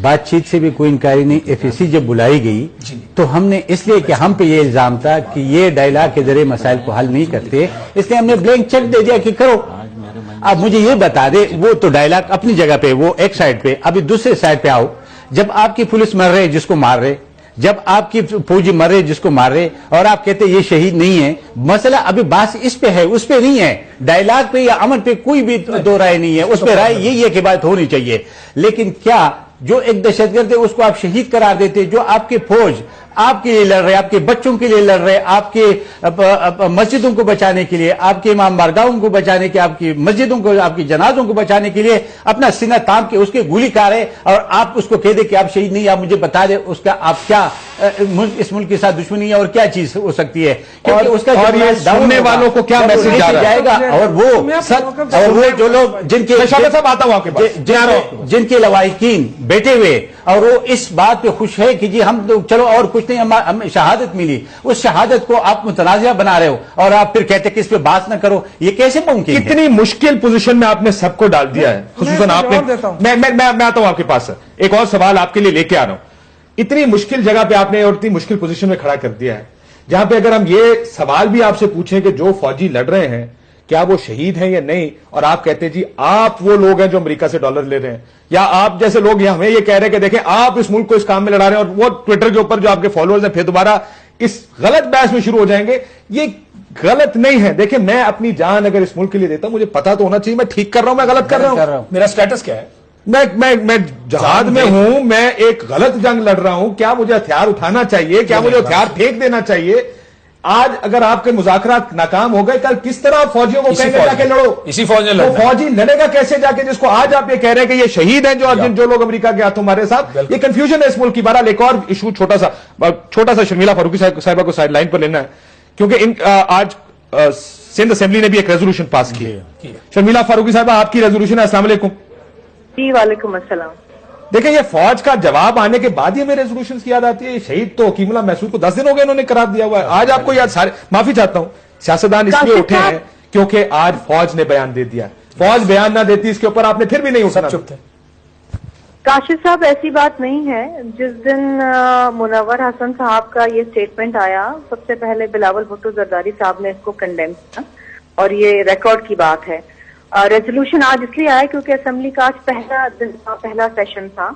بات چیت سے بھی کوئی انکاری نہیں. FAC جب بلائی گئی تو ہم نے اس لیے کہ ہم پہ یہ الزام تھا کہ یہ ڈائلاگ کے ذریعے مسائل کو حل نہیں کرتے, اس لیے ہم نے بلینک چیک دے دیا کہ کرو. اب مجھے یہ بتا دے, وہ تو ڈائلاگ اپنی جگہ پہ, وہ ایک سائڈ پہ, ابھی دوسرے سائڈ پہ آؤ. جب آپ کی پولیس مر رہے جس کو مار رہے, جب آپ کی فوجی مر رہے جس کو مار رہے, اور آپ کہتے یہ شہید نہیں ہے, مسئلہ ابھی بات اس پہ ہے, اس پہ نہیں ہے. ڈائلاگ پہ یا امن پہ کوئی بھی دو رائے نہیں ہے, اس پہ رائے یہی ہے کہ بات ہونی چاہیے. لیکن کیا جو ایک دہشت گرد ہے اس کو آپ شہید قرار دیتے, جو آپ کے فوج آپ کے لیے لڑ رہے, آپ کے بچوں کے لیے لڑ رہے, آپ کے مسجدوں کو بچانے کے لیے, آپ کے امام بارگاہوں کو بچانے کے, آپ کی مسجدوں کو, آپ کی جنازوں کو بچانے کے لیے اپنا سینہ تام کے اس کے گولی کھا رہے, اور آپ اس کو کہہ دیں کہ آپ شہید نہیں, آپ مجھے بتا دیں اس کا آپ کیا اس ملک کے ساتھ دشمنی ہے اور کیا چیز ہو سکتی ہے, کیونکہ اس کا اور یہ سننے والوں کو کیا میسج جا رہا ہے جائے گا. اور وہ جو لوگ جن کے صاحب آتا ہوں آپ کے پاس, جن کے لواحقین بیٹھے ہوئے اور وہ اس بات پہ خوش ہے کہ جی ہم چلو اور کچھ نہیں, ہمیں شہادت ملی, اس شہادت کو آپ متنازعہ بنا رہے ہو اور آپ پھر کہتے کہ اس پہ بات نہ کرو, یہ کیسے ممکن ہے؟ کتنی مشکل پوزیشن میں آپ نے سب کو ڈال دیا ہے, خصوصاً آپ نے. میں آتا ہوں آپ کے پاس, ایک اور سوال آپ کے لیے لے کے آ رہا ہوں. اتنی مشکل جگہ پہ آپ نے اور اتنی مشکل پوزیشن میں کھڑا کر دیا ہے, جہاں پہ اگر ہم یہ سوال بھی آپ سے پوچھیں کہ جو فوجی لڑ رہے ہیں کیا وہ شہید ہیں یا نہیں, اور آپ کہتے ہیں جی آپ وہ لوگ ہیں جو امریکہ سے ڈالر لے رہے ہیں, یا آپ جیسے لوگ ہمیں یہ کہہ رہے ہیں کہ دیکھیں آپ اس ملک کو اس کام میں لڑا رہے ہیں, اور وہ ٹویٹر کے اوپر جو آپ کے فالوورز ہیں پھر دوبارہ اس غلط بحث میں شروع ہو جائیں گے. یہ غلط نہیں ہے. دیکھیں میں اپنی جان اگر اس ملک کے لیے دیتا ہوں, مجھے پتا تو ہونا چاہیے میں ٹھیک کر رہا ہوں, میں غلط کر رہا ہوں, میرا سٹیٹس کیا ہے, میں جہاد میں ہوں, میں ایک غلط جنگ لڑ رہا ہوں, کیا مجھے ہتھیار اٹھانا چاہیے, کیا مجھے ہتھیار پھینک دینا چاہیے؟ آج اگر آپ کے مذاکرات ناکام ہو گئے, کل کس طرح فوجیوں کو کہیں گے جا کے لڑو؟ اسی فوج نے وہ فوجی لڑے گا کیسے جا کے جس کو آج آپ یہ کہہ رہے ہیں کہ یہ شہید ہیں جو لوگ امریکہ کے ہاتھوں ہمارے ساتھ؟ یہ کنفیوژن ہے اس ملک کی. بہرحال ایک اور ایشو چھوٹا سا شرمیلا فاروقی صاحبہ کو سائڈ لائن پر لینا ہے, کیونکہ آج سندھ اسمبلی نے بھی ایک ریزولوشن پاس کی ہے. شرمیلا فاروقی صاحبہ آپ کی ریزولوشن ہے. السلام علیکم. جی وعلیکم السلام. دیکھیں یہ فوج کا جواب آنے کے بعد ہی ہمیں ریزولوشن کی یاد آتی ہے. یہ شہید تو حکیم اللہ محسود کو 10 دن ہو گئے انہوں نے قرار دیا ہوا ہے. آج آپ کو یاد سارے, معافی چاہتا ہوں, سیاستدان اس لیے اٹھے ہیں کیونکہ آج فوج نے بیان دے دیا. فوج بیان نہ دیتی اس کے اوپر آپ نے پھر بھی نہیں اٹھنا. چپ تھے. کاشف صاحب ایسی بات نہیں ہے. جس دن منور حسن صاحب کا یہ سٹیٹمنٹ آیا, سب سے پہلے بلاول بھٹو زرداری صاحب نے اس کو کنڈیم کیا, اور یہ ریکارڈ کی بات ہے. ریزولوشن آج اس لیے آیا کیونکہ اسمبلی کا آج پہلا سیشن تھا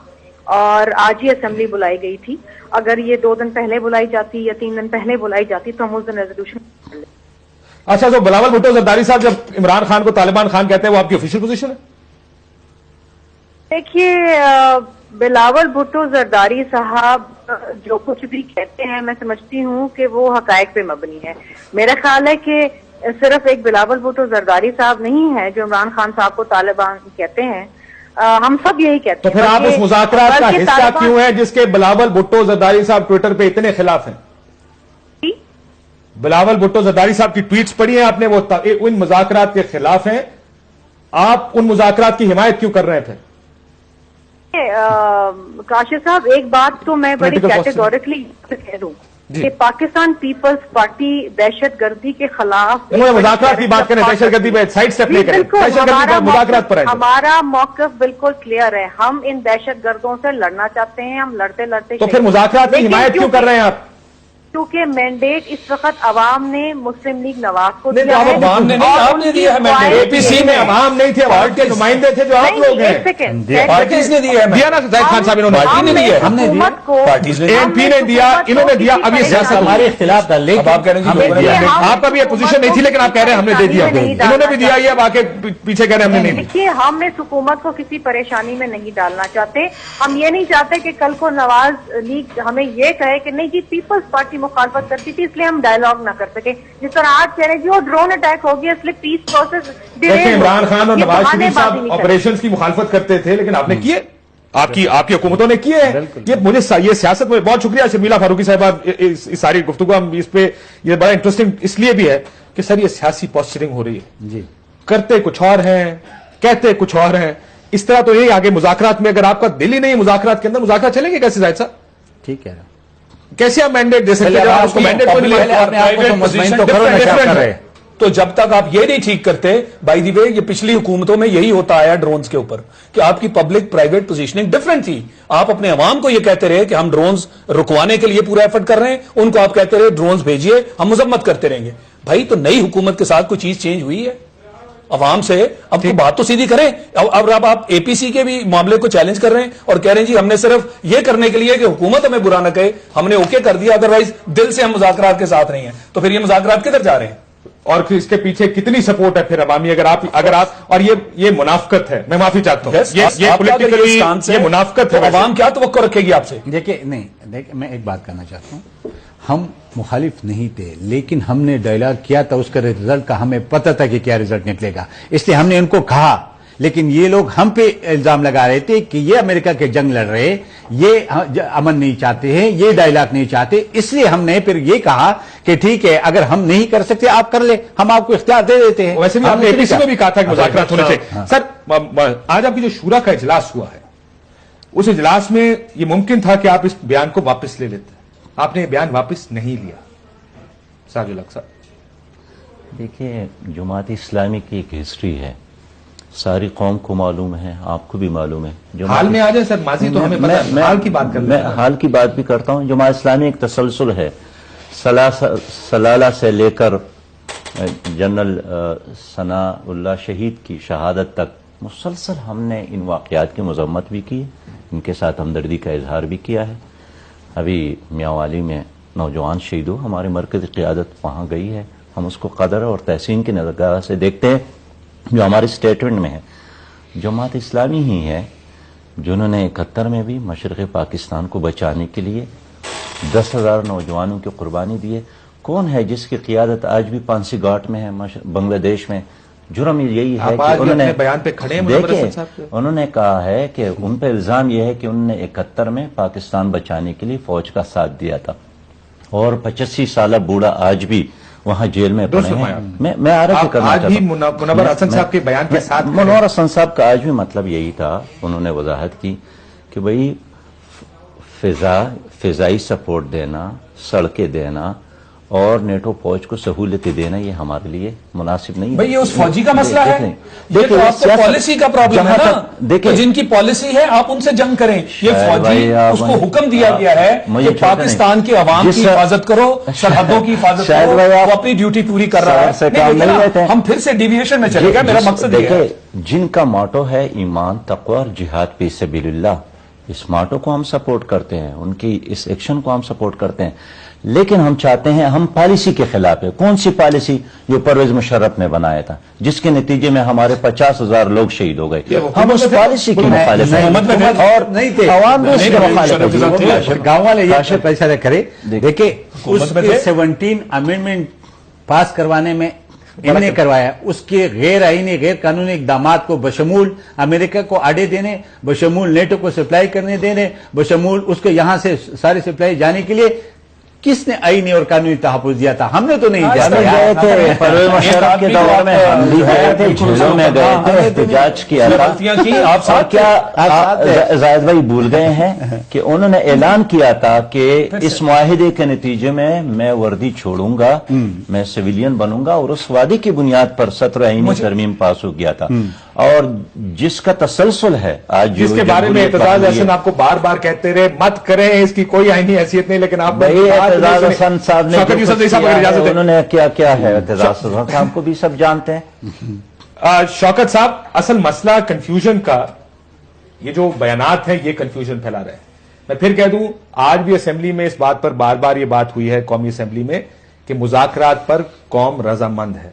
اور آج ہی اسمبلی بلائی گئی تھی. اگر یہ 2 دن پہلے بلائی جاتی یا 3 دن پہلے بلائی جاتی تو ہم اس دن ریزولوشن. اچھا, تو بلاول بھٹو زرداری صاحب جب عمران خان کو طالبان خان کہتے ہیں وہ آپ کی آفیشیل پوزیشن ہے؟ دیکھیے بلاول بھٹو زرداری صاحب جو کچھ بھی کہتے ہیں میں سمجھتی ہوں کہ وہ حقائق پہ مبنی ہے. میرا خیال ہے کہ صرف ایک بلاول بھٹو زرداری صاحب نہیں ہے جو عمران خان صاحب کو طالبان کہتے ہیں, ہم سب یہی کہتے ہیں. تو پھر آپ اس مذاکرات کا حصہ کیوں ہیں جس کے بلاول بھٹو زرداری صاحب ٹویٹر پہ اتنے خلاف ہیں؟ بلاول بھٹو زرداری صاحب کی ٹویٹس پڑھی ہیں آپ نے, وہ ان مذاکرات کے خلاف ہیں, آپ ان مذاکرات کی حمایت کیوں کر رہے تھے؟ کاشف صاحب ایک بات تو میں بڑی کیٹیگوریکلی کہہ دوں کہ پاکستان پیپلز پارٹی دہشت گردی کے خلاف مذاکرات کی بات کریں, دہشت گردی پہ سائڈ اسٹیپ لے کریں, دہشت گردی پر مذاکرات پر ہمارا موقف بالکل کلیئر ہے. ہم ان دہشت گردوں سے لڑنا چاہتے ہیں, ہم لڑتے لڑتے. تو پھر مذاکرات کی حمایت کیوں کر رہے ہیں آپ؟ کیونکہ مینڈیٹ اس وقت عوام نے مسلم لیگ نواز کو دیا ہے. عوام نے نہیں, آپ نے دیا ہے مینڈیٹ. اے پی سی میں عوام نہیں تھے, عوام کے نمائندے تھے جو آپ لوگ ہیں. پارٹیز نے دیا ہے, دیا نا زاہد خان صاحب, انہوں نے پارٹی نے دیا, ہم نے دیا, اے پی نے دیا, انہوں نے دیا. اب یہ سیاست ہمارے خلاف تھا, لیکن آپ کہہ رہے ہیں آپ کا بھی یہ پوزیشن نہیں تھی لیکن آپ کہہ رہے ہیں ہم نے دے دیا. انہوں نے بھی دیا, یہ اب آ کے پیچھے کہہ رہے ہیں ہم نے نہیں. دیکھیے ہم اس حکومت کو کسی پریشانی میں نہیں ڈالنا چاہتے. ہم یہ نہیں چاہتے کہ کل کو نواز لیگ ہمیں یہ کہے کہ نہیں جی پیپلز پارٹی مخالفت کرتی تھی اس لیے ہم ڈائیلاگ نہ کر سکے. جس طرح آج کہہ رہے جی وہ ڈرون اٹیک ہو گیا اس لیے پیس پروسیس. عمران خان اور نواز شریف صاحب آپریشنز کی مخالفت کرتے تھے لیکن آپ نے کیے, آپ کی حکومتوں نے کیے ہیں. یہ سیاست میں بہت شکریہ شرمیلا فاروقی صاحبہ, اس ساری گفتگو ہم اس پہ یہ بڑا انٹرسٹنگ اس لیے بھی ہے کہ سر یہ سیاسی پوسچرنگ ہو رہی ہے. جی کرتے کچھ اور ہیں, کہتے کچھ اور ہیں. اس طرح تو یہی آگے مذاکرات میں اگر آپ کا دل ہی نہیں مذاکرات کے اندر, مذاکرات چلیں گے کیسے زاہد صاحب؟ ٹھیک ہے, کیسے آپ مینڈیٹ دے سکتے ہیں؟ تو جب تک آپ یہ نہیں ٹھیک کرتے, بائی دی وے یہ پچھلی حکومتوں میں یہی ہوتا آیا ڈرونز کے اوپر کہ آپ کی پبلک پرائیویٹ پوزیشننگ ڈفرنٹ تھی. آپ اپنے عوام کو یہ کہتے رہے کہ ہم ڈرونز رکوانے کے لیے پورا ایفرٹ کر رہے ہیں, ان کو آپ کہتے رہے ڈرونز بھیجیے, ہم مذمت کرتے رہیں گے. بھائی تو نئی حکومت کے ساتھ کوئی چیز چینج ہوئی ہے عوام سے؟ اب تو بات تو سیدھی کریں. اب آپ اے پی سی کے بھی معاملے کو چیلنج کر رہے ہیں اور کہہ رہے ہیں جی ہم نے صرف یہ کرنے کے لیے کہ حکومت ہمیں برا نہ کہے ہم نے اوکے کر دیا, ادروائز دل سے ہم مذاکرات کے ساتھ نہیں ہیں. تو پھر یہ مذاکرات کدھر جا رہے ہیں؟ اور پھر اس کے پیچھے کتنی سپورٹ ہے پھر عوامی؟ اگر آپ اور یہ منافقت ہے, میں معافی چاہتا ہوں, یہ پولیٹیکلی یہ منافقت ہے. عوام کیا توقع رکھے گی آپ سے؟ دیکھیں نہیں دیکھ میں ایک بات کرنا چاہتا ہوں، ہم مخالف نہیں تھے، لیکن ہم نے ڈائلاگ کیا تھا، اس کا رزلٹ کا ہمیں پتہ تھا کہ کیا رزلٹ نکلے گا، اس لیے ہم نے ان کو کہا، لیکن یہ لوگ ہم پہ الزام لگا رہے تھے کہ یہ امریکہ کے جنگ لڑ رہے، یہ امن نہیں چاہتے ہیں، یہ ڈائلاگ نہیں چاہتے، اس لیے ہم نے پھر یہ کہا کہ ٹھیک ہے اگر ہم نہیں کر سکتے آپ کر لیں، ہم آپ کو اختیار دے دیتے ہیں۔ ویسے بھی آپ نے اے پی سی میں بھی کہا تھا کہ مذاکرات ہونے چاہیے۔ سر آج آپ کی جو شورا کا اجلاس ہوا ہے، اس اجلاس میں یہ ممکن تھا کہ آپ اس بیان کو واپس لے لیتے، آپ نے یہ بیان واپس نہیں لیا۔ ساجد الحق صاحب، دیکھیے جماعت اسلامی کی ایک ہسٹری ہے، ساری قوم کو معلوم ہے، آپ کو بھی معلوم ہے۔ حال میں آ جائے سر، ماضی تو ہمیں پتہ ہے، حال کی بات کر میں حال کی بات بھی کرتا ہوں۔ جماعت اسلامی ایک تسلسل ہے، سلالہ سے لے کر جنرل ثناء اللہ شہید کی شہادت تک مسلسل ہم نے ان واقعات کی مذمت بھی کی، ان کے ساتھ ہمدردی کا اظہار بھی کیا ہے۔ ابھی میاوالی میں نوجوان شہید ہو، ہمارے مرکزی قیادت وہاں گئی ہے، ہم اس کو قدر اور تحسین کی نظرگاہ سے دیکھتے ہیں۔ جو ہمارے اسٹیٹمنٹ میں ہے، جماعت اسلامی ہی ہے جنہوں نے 71 میں بھی مشرق پاکستان کو بچانے کے لیے 10,000 نوجوانوں کی قربانی دی ہے۔ کون ہے جس کی قیادت آج بھی پانسی گھاٹ میں ہے بنگلہ دیش میں؟ جرم یہی ہے کہ انہوں نے بیان پہ کھڑے ہیں، انہوں نے کہا ہے کہ ان پہ الزام یہ ہے کہ انہوں نے 71 میں پاکستان بچانے کے لیے فوج کا ساتھ دیا تھا، اور 85 سالہ بوڑھا آج بھی وہاں جیل میں پڑے ہیں۔ میں عرض کرنا چاہتا ہوں، منور حسن صاحب کے بیان کے ساتھ منور حسن صاحب کا آج بھی مطلب یہی تھا، انہوں نے وضاحت کی کہ بھئی فضائی سپورٹ دینا، سڑکیں دینا اور نیٹو فوج کو سہولتیں دینا یہ ہمارے لیے مناسب نہیں ہے۔ بھئی یہ اس فوجی کا مسئلہ ہے، یہ تو آپ کو پالیسی کا پرابلم ہے نا، تو جن کی پالیسی ہے آپ ان سے جنگ کریں۔ یہ فوجی اس کو حکم دیا گیا ہے کہ پاکستان کے عوام کی حفاظت کرو، سرحدوں کی حفاظت کرو، وہ اپنی ڈیوٹی پوری کر رہا ہے۔ ہم پھر سے ڈیویشن میں چلے گا، میرا مقصد یہ ہے۔ جن کا موٹو ہے ایمان، تقوی اور جہاد فی سبیل اللہ، اس موٹو کو ہم سپورٹ کرتے ہیں، ان کی اس ایکشن کو ہم سپورٹ کرتے ہیں، لیکن ہم چاہتے ہیں، ہم پالیسی کے خلاف ہے۔ کون سی پالیسی؟ جو پرویز مشرف نے بنایا تھا، جس کے نتیجے میں ہمارے 50,000 لوگ شہید ہو گئے۔ ہم اس پالیسی کی مخالف ہیں اور عوام بھی اس کے مخالف ہیں۔ گاؤں والے یہ پیسہ نہ کرے۔ دیکھیں اس کے 17 امینڈمنٹ پاس کروانے میں انہوں نے کروایا، اس کے غیر آئینی غیر قانونی اقدامات کو بشمول امریکہ کو آڑے دینے، بشمول نیٹو کو سپلائی کرنے دینے، بشمول اس کو یہاں سے ساری سپلائی جانے کے لیے کس نے آئینی اور قانونی تحفظ دیا تھا؟ ہم نے تو نہیں دیا تھا۔ پرویز مشرف کے دور میں ہم بھی گئے تھے، جھیلوں میں گئے تھے، احتجاج کیا تھا۔ اور کیا زاہد بھائی بھول گئے ہیں کہ انہوں نے اعلان کیا تھا کہ اس معاہدے کے نتیجے میں وردی چھوڑوں گا، میں سویلین بنوں گا، اور اس وعدے کی بنیاد پر 17 آئینی ترمیم پاس ہو گیا تھا، اور جس کا تسلسل ہے آج جس کے بارے میں اعتزاز احسن آپ کو بار بار کہتے رہے مت کریں، اس کی کوئی آئینی حیثیت نہیں، لیکن آپ اعتزاز حسن صاحب نے انہوں نے کیا ہے، اعتزاز حسن صاحب کو بھی سب جانتے ہیں۔ شوکت صاحب، اصل مسئلہ کنفیوژن کا، یہ جو بیانات ہیں یہ کنفیوژن پھیلا رہے ہیں۔ میں پھر کہہ دوں، آج بھی اسمبلی میں اس بات پر بار بار یہ بات ہوئی ہے قومی اسمبلی میں کہ مذاکرات پر قوم رضامند ہے۔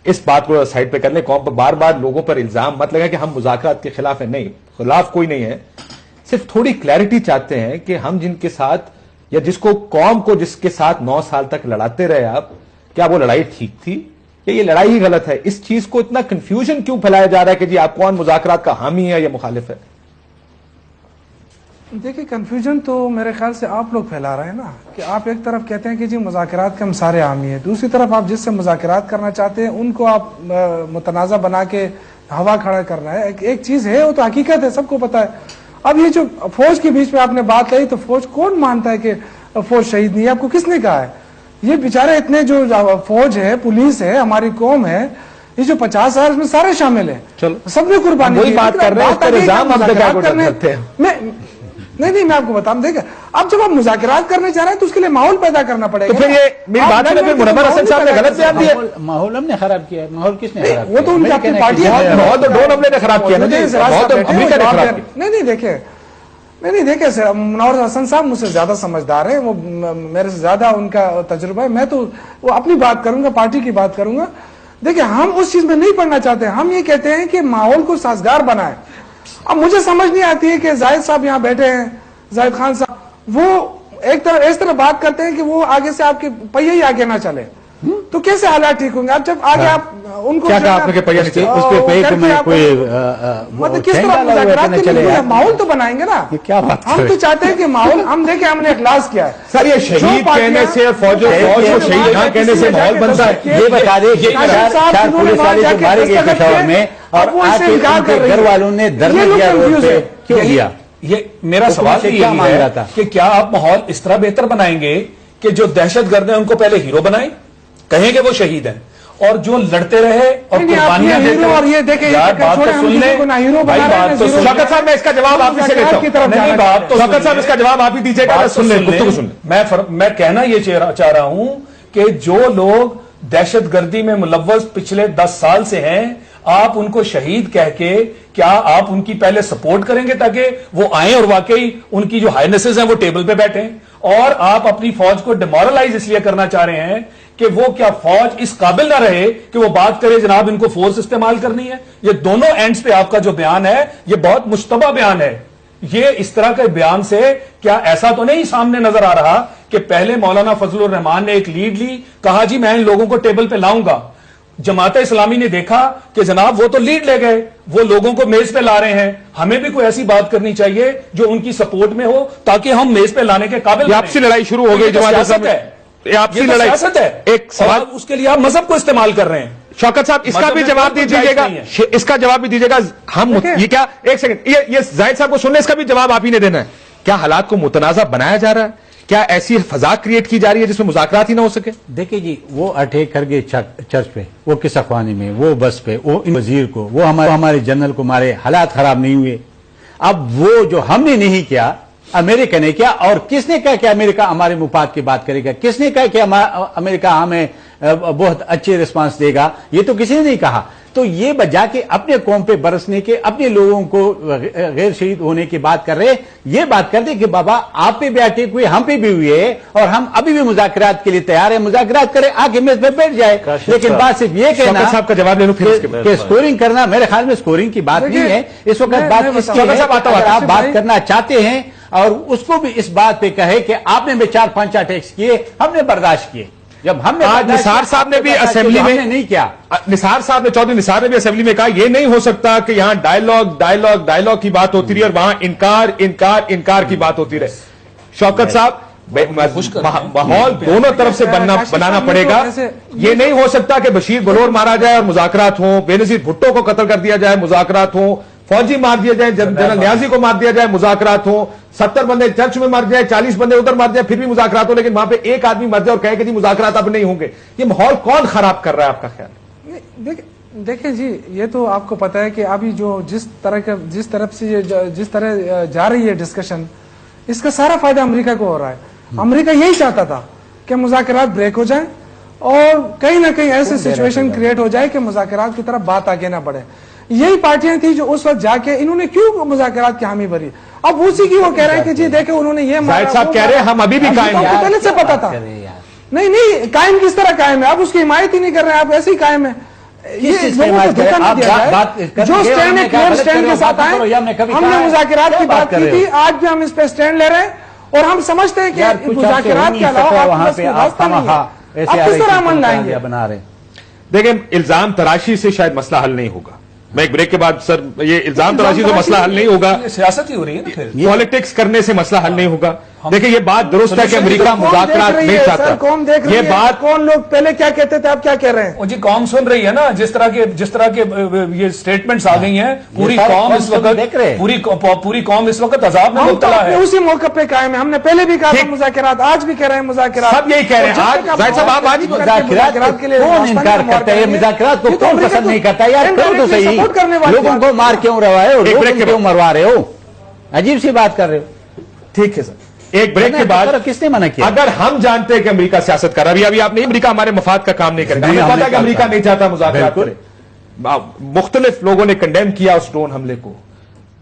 اس بات کو سائڈ پہ کر لیں، قوم پر بار بار لوگوں پر الزام مت لگا کہ ہم مذاکرات کے خلاف ہیں، نہیں، خلاف کوئی نہیں ہے، صرف تھوڑی کلیئرٹی چاہتے ہیں کہ ہم جن کے ساتھ یا جس کو قوم کو جس کے ساتھ 9 سال تک لڑاتے رہے آپ، کیا وہ لڑائی ٹھیک تھی یا یہ لڑائی ہی غلط ہے؟ اس چیز کو اتنا کنفیوژن کیوں پھیلایا جا رہا ہے کہ جی آپ کون مذاکرات کا حامی ہے یا مخالف ہے؟ دیکھیں کنفیوژن تو میرے خیال سے آپ لوگ پھیلا رہے ہیں نا، کہ آپ ایک طرف کہتے ہیں کہ جی مذاکرات کے ہم سارے حامی ہیں، دوسری طرف آپ جس سے مذاکرات کرنا چاہتے ہیں ان کو آپ متنازع بنا کے ہوا کھڑا کرنا ہے۔ ایک چیز ہے، وہ تو حقیقت ہے، سب کو پتا ہے۔ اب یہ جو فوج کے بیچ میں آپ نے بات کہی، تو فوج کون مانتا ہے کہ فوج شہید نہیں ہے؟ آپ کو کس نے کہا ہے؟ یہ بیچارے اتنے جو فوج ہے، پولیس ہے، ہماری قوم ہے، یہ جو 50,000 اس میں سارے شامل ہیں، سب نے قربانی دی۔ بات کر رہے ہیں نہیں، میں آپ کو بتاؤں، دیکھیں اب جب آپ مذاکرات کرنے چاہ رہے ہیں تو اس کے لیے ماحول پیدا کرنا پڑے گا۔ تو پھر یہ میری بات ہے، پھر منور حسن صاحب نے غلط بیان دیا۔ ماحول ہم نے خراب کیا ہے، ماحول کس نے خراب کیا؟ وہ تو ان کی اپنی پارٹی ہے، بہت ڈون ہم نے خراب کیا نا جی، بہت امریکہ نے خراب کیا۔ نہیں دیکھیں منور حسن صاحب مجھ سے زیادہ سمجھدار ہیں، وہ میرے سے زیادہ ان کا تجربہ ہے، میں تو وہ اپنی بات کروں گا، پارٹی کی بات کروں گا۔ دیکھیں ہم اس چیز میں نہیں پڑنا چاہتے، ہم یہ کہتے ہیں کہ ماحول کو سازگار بنائے۔ اب مجھے سمجھ نہیں آتی ہے کہ زاہد صاحب یہاں بیٹھے ہیں، زاہد خان صاحب، وہ ایک طرح اس طرح بات کرتے ہیں کہ وہ آگے سے آپ کے پہیے ہی آگے نہ چلے، تو کیسے حالات ٹھیک ہوں گے؟ آپ جب آگے آپ ان کو کیا کہا آپ نے کہ پہیہ نہیں چلے؟ اس پہ پہ کر کو کے میں آپ- کوئی مطلب کس طرح مذاکرات کے لیے ماحول تو بنائیں گے نا؟ کیا بات ہم تو چاہتے ہیں کہ ماحول، ہم دیکھیں ہم نے اخلاص کیا ہے سر یہ شہید کہنے سے فوج کو شہید نہ کہنے سے ماحول بنتا ہے. یہ بتا دیں کہ چار پولیس والے جو مارے گئے پشاور میں، اور آج ان کے گھر والوں نے دھرنا دیا روڈ پہ، کیوں دیا؟ یہ میرا سوال سے یہ کیا مانگ رہا ہے تھا؟ کہ کیا آپ ماحول اس طرح بہتر بنائیں گے کہ جو دہشت گرد ہیں ان کو پہلے ہیرو بنائیں، کہیں کہ وہ شہید ہیں، اور جو لڑتے رہے اور نہیں، آپ قربانیاں یہ دیتے ہیرو اور رہے؟ یہ دیکھیں، یار یہ بات تو چھوڑیں، ہم سن کسی لیں کو نہ ہیرو بھائی، بنا رہے ہیں، بات تو نہ سن زیرو۔ شوکت صاحب میں اس کا جواب آپ ہی سے لیتا کی ہوں. طرف نہیں، جانا بات تو شوکت صاحب اس کا جواب آپ ہی دیجیے گا. بات تو سن لیں، سن لیں. گفتگو سن لیں. میں کہنا یہ چاہ رہا ہوں کہ جو لوگ دہشت گردی میں ملوث پچھلے 10 سال سے ہیں، آپ ان کو شہید کہہ کے کیا آپ ان کی پہلے سپورٹ کریں گے تاکہ وہ آئیں اور واقعی ان کی جو ہائنسز ہیں وہ ٹیبل پہ بیٹھیں؟ اور آپ اپنی فوج کو ڈیمورلائز اس لیے کرنا چاہ رہے ہیں کہ وہ کیا فوج اس قابل نہ رہے کہ وہ بات کرے جناب ان کو فورس استعمال کرنی ہے؟ یہ دونوں اینڈز پہ آپ کا جو بیان ہے یہ بہت مشتبہ بیان ہے. یہ اس طرح کے بیان سے کیا ایسا تو نہیں سامنے نظر آ رہا کہ پہلے مولانا فضل الرحمان نے ایک لیڈ لی، کہا جی میں ان لوگوں کو ٹیبل پہ لاؤں گا، جماعت اسلامی نے دیکھا کہ جناب وہ تو لیڈ لے گئے، وہ لوگوں کو میز پہ لا رہے ہیں، ہمیں بھی کوئی ایسی بات کرنی چاہیے جو ان کی سپورٹ میں ہو تاکہ ہم میز پہ لانے کے قابل یہ آپسی لڑائی شروع ہو گئی جماعت اسلامی ہے. یہ آپسی یہ تو لڑائی. سیاست ہے. ایک سوال اور اس کے لیے آپ مذہب کو استعمال کر رہے ہیں. شوکت صاحب اس کا مذہب بھی میں جواب کوئی دیجیے گنجائش گا، نہیں ہے. اس کا جواب بھی دیجیے گا. ہم یہ کیا ایک سیکنڈ یہ زاہد صاحب کو سننے، اس کا بھی جواب آپ ہی نے دینا ہے. کیا حالات کو متنازع بنایا جا رہا ہے؟ کیا ایسی فضا کریٹ کی جا رہی ہے جس میں مذاکرات ہی نہ ہو سکے؟ دیکھیں جی، وہ اٹیک کر گئے چرچ پہ، وہ قصہ خوانی میں، وہ بس پہ، وہ ان وزیر کو، وہ ہمارے جنرل کو مارے، حالات خراب نہیں ہوئے. اب وہ جو ہم نے نہیں کیا، امریکہ نے کیا. اور کس نے کہا کہ امریکہ ہمارے مفاد کی بات کرے گا؟ کس نے کہا کہ امریکہ ہمیں بہت اچھے رسپانس دے گا؟ یہ تو کسی نے نہیں کہا. تو یہ بجا کے اپنے قوم پہ برسنے کے، اپنے لوگوں کو غیر شہید ہونے کی بات کر رہے، یہ بات کر دیں کہ بابا آپ پہ بھی اٹیک ہوئے، ہم پہ بھی ہوئے، اور ہم ابھی بھی مذاکرات کے لیے تیار ہیں. مذاکرات کرے، آگے میز پہ بیٹھ جائے. لیکن بات صرف یہ کہنا شوکت صاحب کا جواب لے لوں پھر اس کے بعد. کہ اسکورنگ کرنا، میرے خیال میں اسکورنگ کی بات نہیں ہے اس وقت. بات اس کی ہے کہ اگر آپ بات کرنا چاہتے ہیں اور اس کو بھی اس بات پہ کہے کہ آپ نے بھی 4-5 اٹیکس کیے، ہم نے برداشت کیے. جب ہم نے آج نثار صاحب نے بھی اسمبلی میں نہیں کیا، نثار صاحب نے، چودھری نثار نے بھی اسمبلی میں کہا یہ نہیں ہو سکتا کہ یہاں ڈائیلاگ کی بات ہوتی رہی اور وہاں انکار کی بات ہوتی رہے. شوکت صاحب ماحول دونوں طرف سے بنانا پڑے گا. یہ نہیں ہو سکتا کہ بشیر بلور مارا جائے اور مذاکرات ہوں، بے نظیر بھٹو کو قتل کر دیا جائے مذاکرات ہوں، فوجی مار دیا جائے، جنرل نیازی کو مار دیا جائے مذاکرات ہوں، 70 بندے چرچ میں مر جائے، 40 بندے ادھر مر جائے، پھر بھی مذاکرات ہو، لیکن وہاں پہ ایک آدمی مر جائے اور کہے کہ جی مذاکرات اب نہیں ہوں گے. یہ ماحول کون خراب کر رہا ہے آپ کا خیال؟ دیکھیں جی، یہ تو آپ کو پتا ہے کہ ابھی جو جس طرح جا رہی ہے ڈسکشن، اس کا سارا فائدہ امریکہ کو ہو رہا ہے. امریکہ یہی چاہتا تھا کہ مذاکرات بریک ہو جائیں اور کہیں نہ کہیں ایسے سچویشن کریٹ ہو جائے کہ مذاکرات کی طرف بات آگے نہ بڑھے. یہی پارٹیاں تھیں جو اس وقت جا کے انہوں نے کیوں مذاکرات کی حامی بھری. اب اسی کی وہ کہہ رہے ہیں کہ جی دیکھیں انہوں نے یہ زاہد صاحب کہہ رہے ہیں ہم ابھی بھی قائم ہیں. پہلے سے پتا تھا. نہیں قائم کس طرح قائم ہے؟ آپ اس کی حمایت ہی نہیں کر رہے ہیں، آپ ایسے ہی قائم ہیں. یہ لوگوں کو دھوکہ نہ دیا جائے. جو اسٹینڈ ہے کلیئر اسٹینڈ کے ساتھ آئے. ہم نے مذاکرات کی بات کی تھی، آج بھی ہم اس پہ اسٹینڈ لے رہے ہیں اور ہم سمجھتے ہیں کہ مذاکرات کے علاوہ راستہ نہیں ہے. آپ کس طرح عمل لائیں گے؟ دیکھیں الزام تراشی سے شاید مسئلہ حل نہیں ہوگا. میں ایک بریک کے بعد سر یہ الزام تراشی سے مسئلہ حل نہیں ہوگا، سیاست ہی ہو رہی ہے نا پھر. پالیٹکس کرنے سے مسئلہ حل نہیں ہوگا. دیکھیں یہ بات درست ہے کہ امریکہ مذاکرات نہیں چاہتا. کون دیکھ رہی یہ ہے؟ بات کون لوگ پہلے کیا کہتے تھے، اب کیا کہہ رہے ہیں؟ جی قوم سن رہی ہے نا، جس طرح کے یہ سٹیٹمنٹس آ گئی ہیں. پوری قوم اس وقت عذاب میں ہم تو مبتلا اپنے ہے. اسی موقع پہ قائم ہیں. ہم نے پہلے بھی کہا تھا مذاکرات، آج بھی کہہ رہے ہیں مذاکرات. سب یہی کہہ رہے ہیں. آج زاہد صاحب آپ آج مذاکرات کے لیے کون انکار کرتا ہے؟ مذاکرات کو کون پسند نہیں کرتا؟ یار کرو تو صحیح. لوگوں کو مار کیوں رہے ہو؟ لوگوں کیوں مروا رہے ہو؟ عجیب سی بات کر رہے ہو. ٹھیک ہے سر، ایک بریک کے بعد کس نے منع کیا؟ اگر ہم جانتے ہیں کہ امریکہ سیاست کر رہا ہے، ابھی آپ نے امریکہ ہمارے مفاد کا کام نہیں کرتا، ہمیں پتا کہ امریکہ نہیں چاہتا مذاکرات کرے. مختلف لوگوں نے کنڈیم کیا اس ڈرون حملے کو.